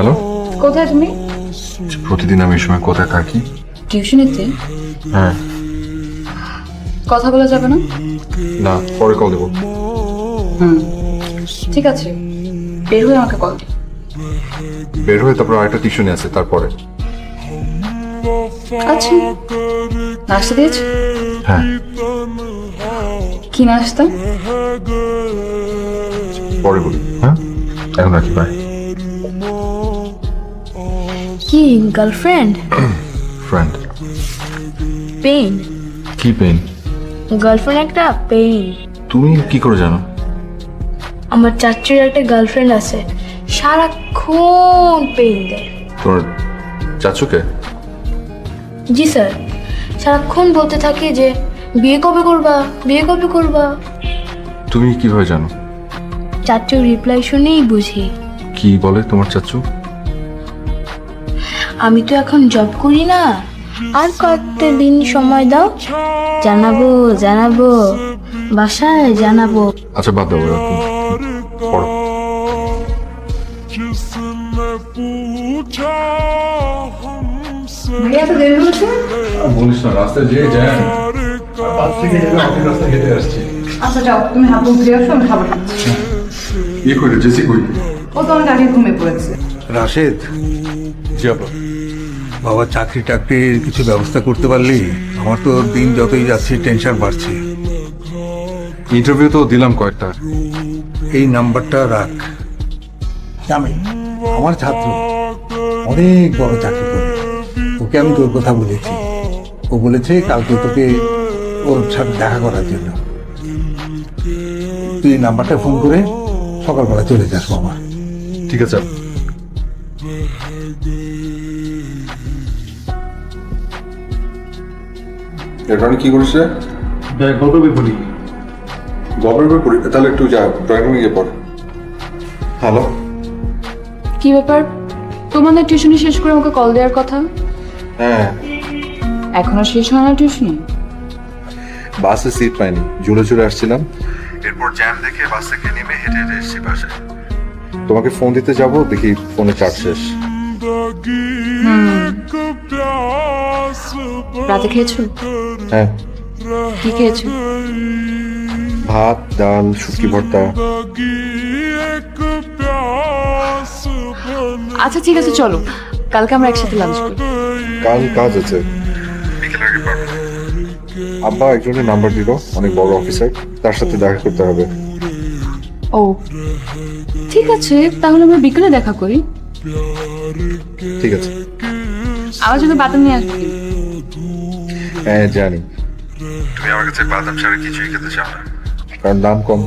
Hello, কোথায় তুমি? প্রতিদিন আমি এই সময় কোথায় থাকি? টিউশনিতে? হ্যাঁ। কথা বলা যাবে না? না, পরে কল দেবো। ঠিক আছে, বের হয়ে আমাকে কল দিও। বের হয়ে তারপর আরেকটা টিউশনে আছে, তারপরে। আচ্ছা, নাস্তা দিয়েছো? হ্যাঁ। কি নাস্তা? পরে বলি। হ্যাঁ, এখন রাখি, বাই। কি গার্লফ্রেন্ড? ফ্রেন্ড। পেইন? কি পেন? গার্লফ্রেন্ড একটা পেইন। তুমি কি করে জানো? আমার চাচুর একটা গার্লফ্রেন্ড আছে, সারাক্ষণ পেইন দেয়। তোমার চাচুকে? জি স্যার, সারাক্ষণ বলতে থাকে যে বিয়ে কবে করবা, বিয়ে কবে করবা। তুমি কিভাবে জানো? চাচুর রিপ্লাই শুনেই বুঝি। কি বলে তোমার চাচু? আমি তো এখন জব করি না, আর কয়েকটা দিন সময় দাও, জানাবো জানাবো, বাসায় জানাবো। আচ্ছা, বাদ দাও, পড়ো। ভাইয়া তো দেরি হচ্ছে। বলিস না, রাস্তায় যেয়ে যায় 5 থেকে অনেক রাস্তা হেঁটে আসছি। আচ্ছা যাও, তুমি হাত মুখ ধুয়ে আসো, আমি খাবার খাচ্ছি। কি করে জেসি কই? ও তো অনেক আগে ঘুমিয়ে পড়েছে। রাশেদ, জি আপা। বাবা চাকরি টাকরির কিছু ব্যবস্থা করতে পারলি? আমার তো দিন যতই যাচ্ছে টেনশন বাড়ছে। ইন্টারভিউ তো দিলাম কয়েকটা। এই নাম্বারটা রাখ। জামি আমার ছাত্র, অনেক বড় চাকরি করে। ওকে আমি তোর কথা বলেছি, ও বলেছে কালকে তোকে ওর সাথে দেখা করার জন্য। তুই এই নাম্বারটা ফোন করে সকালবেলা চলে যাস বাবা। ঠিক আছে। এরপর কি করিস রে? গল্প বলি। গল্পের বই পড়ি, তাহলে একটু যা ড্রয়িং রুমে গিয়ে পড়। হ্যালো। কি ব্যাপার, তোমাদের টিউশনি শেষ করে আমাকে কল দেওয়ার কথা? হ্যাঁ, এখনো শেষ হয় না টিউশনি? বাসে সিট পাইনি, জুড়ে জুড়ে আসছিলাম। এরপর জ্যাম দেখে বাস থেকে নেমে হেঁটে হেঁটে এসেছি বাসায়। তোমাকে ফোন দিতে যাব, দেখি ফোনে চার্জ শেষ। রাতে খেয়েছো? হ্যাঁ, কি খেয়েছো? ভাত, ডাল, শুটকি ভর্তা। আচ্ছা ঠিক আছে, চলো কালকে আমরা একসাথে লাঞ্চ করি। কাল কাজ আছে, বিকেলের আগে পারবো না। আব্বা একজনের নাম্বার দিল, অনেক বড় অফিসার, তার সাথে দেখা করতে হবে। ও ঠিক আছে, তাহলে আমরা বিকেলে দেখা করি। ঠিক আছে। আমার জন্য বাদাম নিয়ে আসবি। হ্যাঁ জানি, তুমি আমার কাছে বাদাম ছাড়া কিছুই খেতে চাও না, কারণ দাম কম।